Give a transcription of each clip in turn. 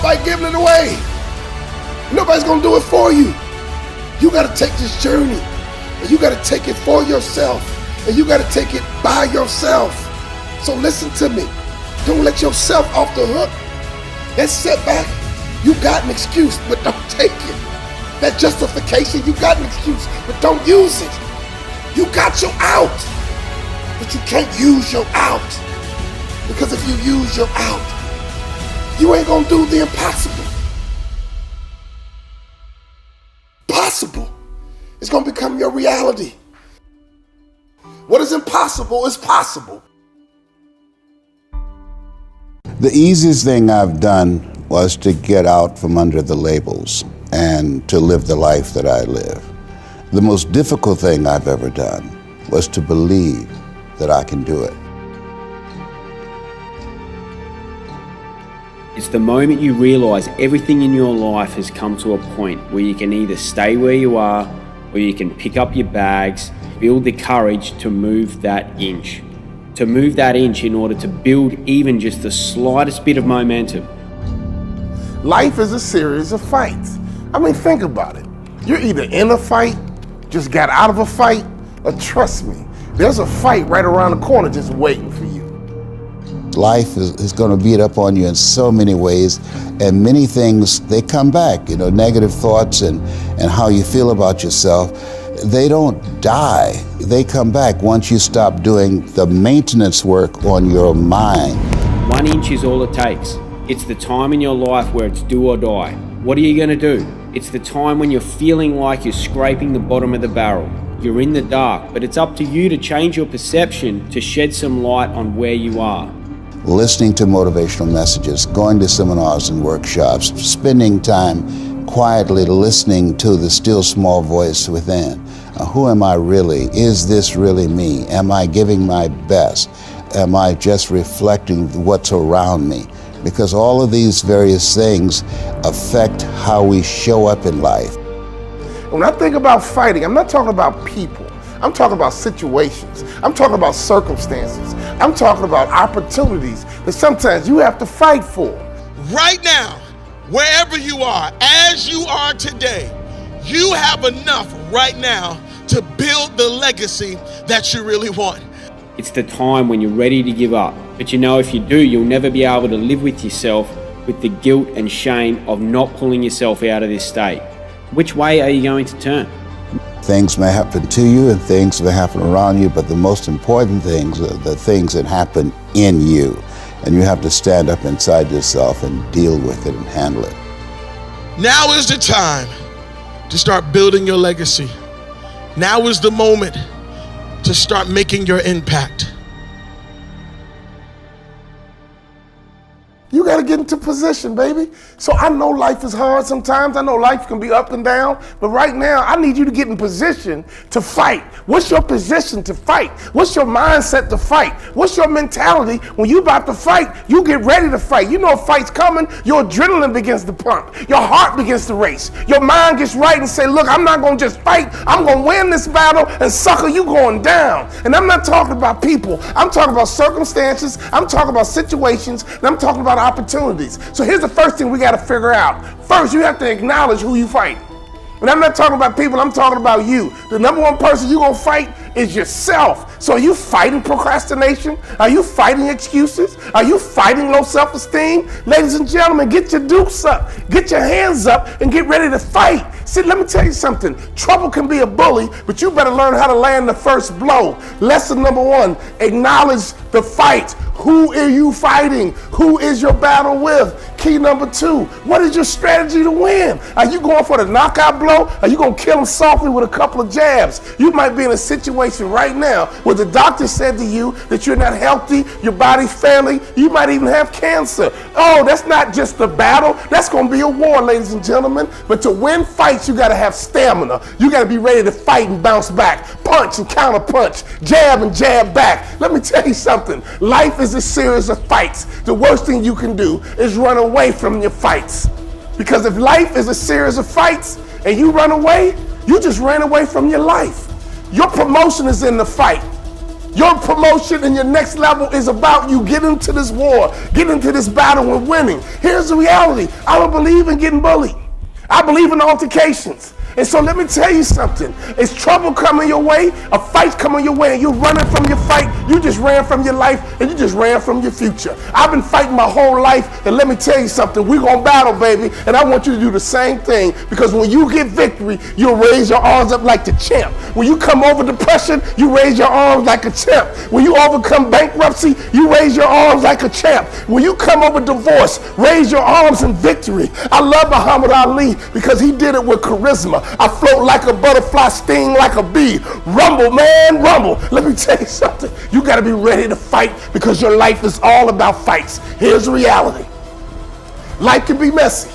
fight giving it away. Nobody's gonna do it for you. You gotta take this journey, and you gotta take it for yourself, and you gotta take it by yourself. So listen to me. Don't let yourself off the hook. That setback, you got an excuse, but don't take it. That justification, you got an excuse, but don't use it. You got your out, but you can't use your out. Because if you use your out, you ain't gonna do the impossible. Possible is gonna become your reality. What is impossible is possible. The easiest thing I've done was to get out from under the labels and to live the life that I live. The most difficult thing I've ever done was to believe that I can do it. It's the moment you realize everything in your life has come to a point where you can either stay where you are or you can pick up your bags, build the courage to move that inch. To move that inch in order to build even just the slightest bit of momentum. Life is a series of fights. I mean, think about it. You're either in a fight, just got out of a fight, or trust me, there's a fight right around the corner just waiting for you. Life is going to beat up on you in so many ways, and many things, they come back. You know, negative thoughts and how you feel about yourself, they don't die. They come back once you stop doing the maintenance work on your mind. 1 inch is all it takes. It's the time in your life where it's do or die. What are you going to do? It's the time when you're feeling like you're scraping the bottom of the barrel. You're in the dark, but it's up to you to change your perception to shed some light on where you are. Listening to motivational messages, going to seminars and workshops, spending time quietly listening to the still small voice within. Who am I really? Is this really me? Am I giving my best? Am I just reflecting what's around me? Because all of these various things affect how we show up in life. When I think about fighting, I'm not talking about people. I'm talking about situations. I'm talking about circumstances. I'm talking about opportunities that sometimes you have to fight for. Right now, wherever you are, as you are today, you have enough right now to build the legacy that you really want. It's the time when you're ready to give up. But you know, if you do, you'll never be able to live with yourself with the guilt and shame of not pulling yourself out of this state. Which way are you going to turn? Things may happen to you and things may happen around you, but the most important things are the things that happen in you. And you have to stand up inside yourself and deal with it and handle it. Now is the time to start building your legacy. Now is the moment to start making your impact. You got to get into position, baby. So I know life is hard sometimes. I know life can be up and down. But right now, I need you to get in position to fight. What's your position to fight? What's your mindset to fight? What's your mentality when you about to fight? You get ready to fight. You know a fight's coming. Your adrenaline begins to pump. Your heart begins to race. Your mind gets right and say, look, I'm not going to just fight. I'm going to win this battle, and sucker, you going down. And I'm not talking about people. I'm talking about circumstances. I'm talking about situations. And I'm talking about opportunities. So here's the first thing we got to figure out. First, you have to acknowledge who you fight. And I'm not talking about people, I'm talking about you. The number one person you're going to fight is yourself. So are you fighting procrastination? Are you fighting excuses? Are you fighting low self-esteem? Ladies and gentlemen, get your dukes up. Get your hands up and get ready to fight. See, let me tell you something. Trouble can be a bully, but you better learn how to land the first blow. Lesson number one, acknowledge the fight. Who are you fighting? Who is your battle with? Key number two, what is your strategy to win? Are you going for the knockout blow? Are you going to kill him softly with a couple of jabs? You might be in a situation right now where the doctor said to you that you're not healthy, your body's failing, you might even have cancer. Oh, that's not just a battle. That's going to be a war, ladies and gentlemen. But to win fights, you got to have stamina. You got to be ready to fight and bounce back, punch and counter punch, jab and jab back. Let me tell you something. Life is a series of fights. The worst thing you can do is run away from your fights. Because if life is a series of fights and you run away, you just ran away from your life. Your promotion is in the fight. Your promotion and your next level is about you getting into this war, getting into this battle and winning. Here's the reality. I don't believe in getting bullied. I believe in altercations. And so let me tell you something. It's trouble coming your way, a fight coming your way, and you're running from your fight. You just ran from your life, and you just ran from your future. I've been fighting my whole life, and let me tell you something. We're going to battle, baby, and I want you to do the same thing, because when you get victory, you'll raise your arms up like the champ. When you come over depression, you raise your arms like a champ. When you overcome bankruptcy, you raise your arms like a champ. When you come over divorce, raise your arms in victory. I love Muhammad Ali because he did it with charisma. I float like a butterfly, sting like a bee. Rumble, man, rumble. Let me tell you something. You got to be ready to fight, because your life is all about fights. Here's the reality. Life can be messy,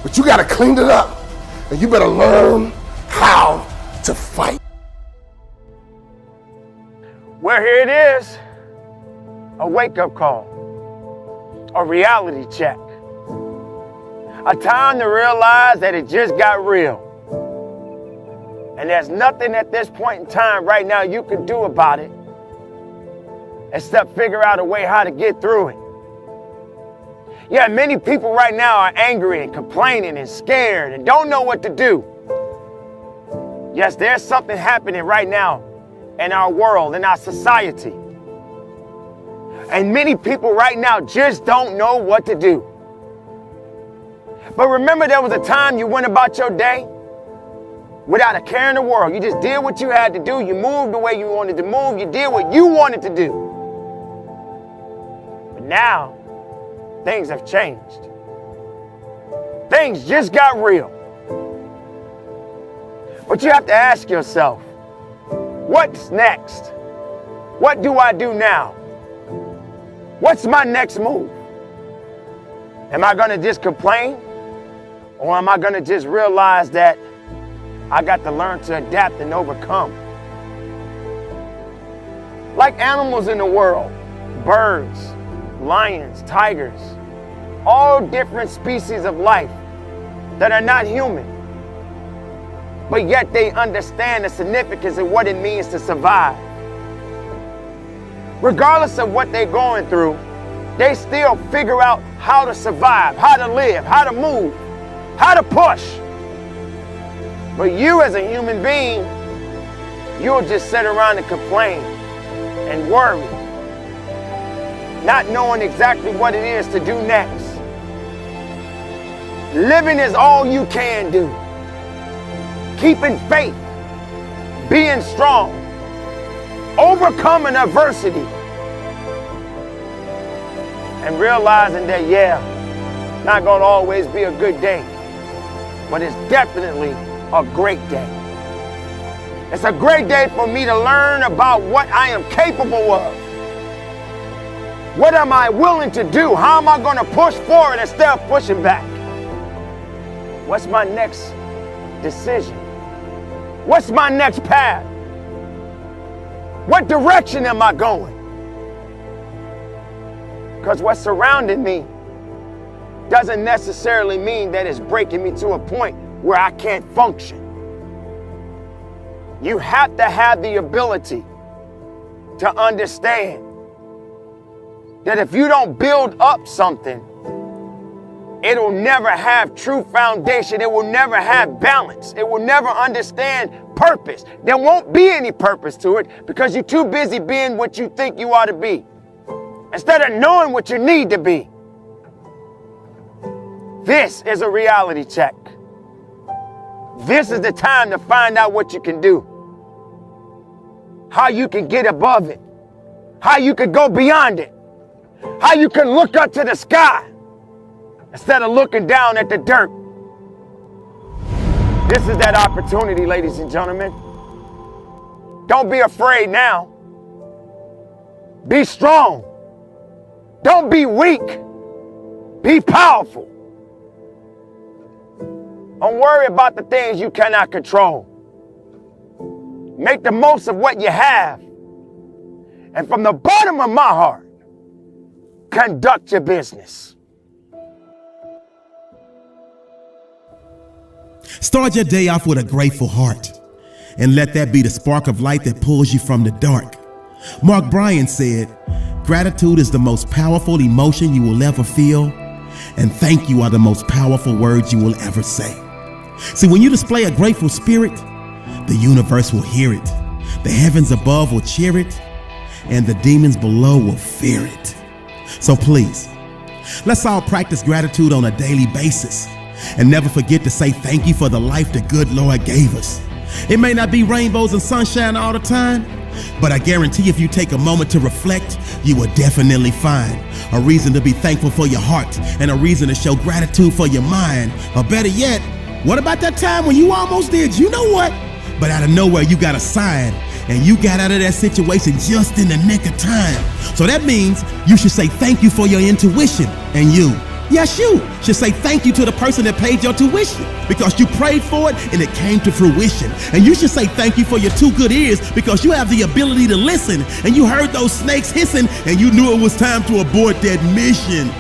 but you got to clean it up. And you better learn how to fight. Well, here it is. A wake-up call. A reality check. A time to realize that it just got real. And there's nothing at this point in time right now you can do about it except figure out a way how to get through it. Yeah, many people right now are angry and complaining and scared and don't know what to do. Yes, there's something happening right now in our world, in our society. And many people right now just don't know what to do. But remember, there was a time you went about your day without a care in the world. You just did what you had to do. You moved the way you wanted to move. You did what you wanted to do. But now, things have changed. Things just got real. But you have to ask yourself, what's next? What do I do now? What's my next move? Am I going to just complain? Or am I going to just realize that I got to learn to adapt and overcome? Like animals in the world, birds, lions, tigers, all different species of life that are not human, but yet they understand the significance of what it means to survive. Regardless of what they're going through, they still figure out how to survive, how to live, how to move, how to push. But you as a human being, you'll just sit around and complain and worry, not knowing exactly what it is to do next. Living is all you can do. Keeping faith, being strong, overcoming adversity, and realizing that, yeah, not gonna always be a good day, but it's definitely a great day. It's a great day for me to learn about what I am capable of. What am I willing to do? How am I going to push forward instead of pushing back? What's my next decision? What's my next path? What direction am I going? Because what's surrounding me doesn't necessarily mean that it's breaking me to a point where I can't function. You have to have the ability to understand that if you don't build up something, it'll never have true foundation. It will never have balance. It will never understand purpose. There won't be any purpose to it because you're too busy being what you think you ought to be instead of knowing what you need to be. This is a reality check. This is the time to find out what you can do, how you can get above it, how you can go beyond it, how you can look up to the sky instead of looking down at the dirt. This is that opportunity, ladies and gentlemen. Don't be afraid now. Be strong. Don't be weak. Be powerful. Don't worry about the things you cannot control. Make the most of what you have. And from the bottom of my heart, conduct your business. Start your day off with a grateful heart and let that be the spark of light that pulls you from the dark. Mark Bryan said, "Gratitude is the most powerful emotion you will ever feel, and thank you are the most powerful words you will ever say." See, when you display a grateful spirit, the universe will hear it, the heavens above will cheer it, and the demons below will fear it. So please, let's all practice gratitude on a daily basis and never forget to say thank you for the life the good Lord gave us. It may not be rainbows and sunshine all the time, but I guarantee if you take a moment to reflect, you will definitely find a reason to be thankful for your heart and a reason to show gratitude for your mind. Or better yet, what about that time when you almost did you know what? But out of nowhere you got a sign and you got out of that situation just in the nick of time. So that means you should say thank you for your intuition, and you should say thank you to the person that paid your tuition because you prayed for it and it came to fruition. And you should say thank you for your 2 good ears because you have the ability to listen and you heard those snakes hissing and you knew it was time to abort that mission.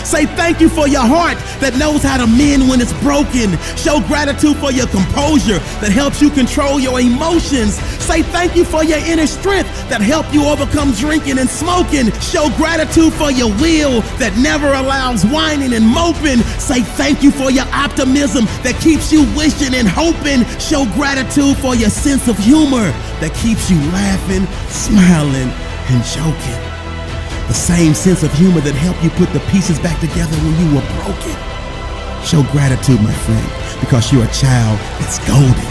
Say thank you for your heart that knows how to mend when it's broken. Show gratitude for your composure that helps you control your emotions. Say thank you for your inner strength that help you overcome drinking and smoking. Show gratitude for your will that never allows whining and moping. Say thank you for your optimism that keeps you wishing and hoping. Show gratitude for your sense of humor that keeps you laughing, smiling, and joking. The same sense of humor that helped you put the pieces back together when you were broken. Show gratitude, my friend, because you're a child that's golden.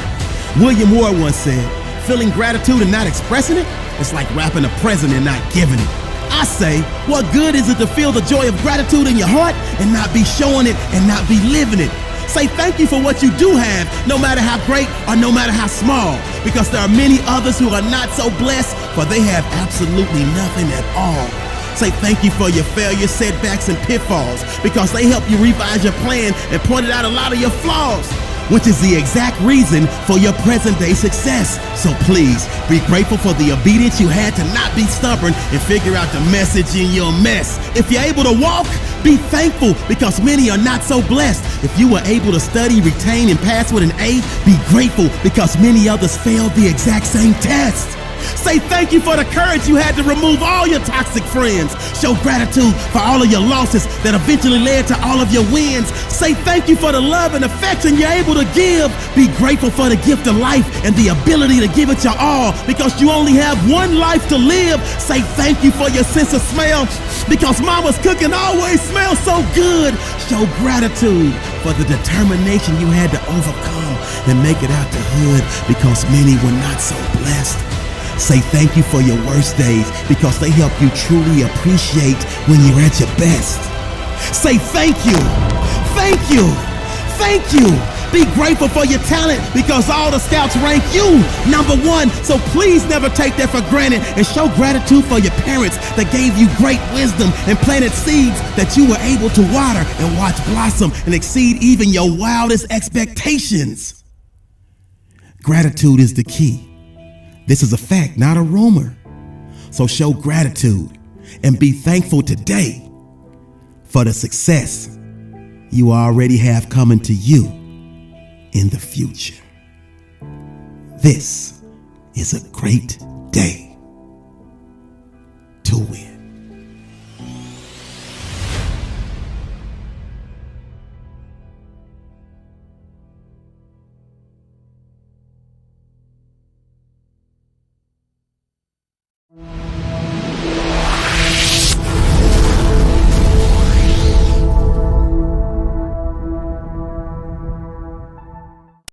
William Ward once said, "Feeling gratitude and not expressing it, it's like wrapping a present and not giving it." I say, what good is it to feel the joy of gratitude in your heart and not be showing it and not be living it? Say thank you for what you do have, no matter how great or no matter how small, because there are many others who are not so blessed, for they have absolutely nothing at all. Say thank you for your failures, setbacks, and pitfalls because they help you revise your plan and pointed out a lot of your flaws, which is the exact reason for your present day success. So please be grateful for the obedience you had to not be stubborn and figure out the message in your mess. If you're able to walk, be thankful because many are not so blessed. If you were able to study, retain, and pass with an A, be grateful because many others failed the exact same test. Say thank you for the courage you had to remove all your toxic friends. Show gratitude for all of your losses that eventually led to all of your wins. Say thank you for the love and affection you're able to give. Be grateful for the gift of life and the ability to give it your all because you only have one life to live. Say thank you for your sense of smell because mama's cooking always smells so good. Show gratitude for the determination you had to overcome and make it out the hood because many were not so blessed. Say thank you for your worst days because they help you truly appreciate when you're at your best. Say thank you, thank you, thank you. Be grateful for your talent because all the scouts rank you #1. So please never take that for granted and show gratitude for your parents that gave you great wisdom and planted seeds that you were able to water and watch blossom and exceed even your wildest expectations. Gratitude is the key. This is a fact, not a rumor. So show gratitude and be thankful today for the success you already have coming to you in the future. This is a great day.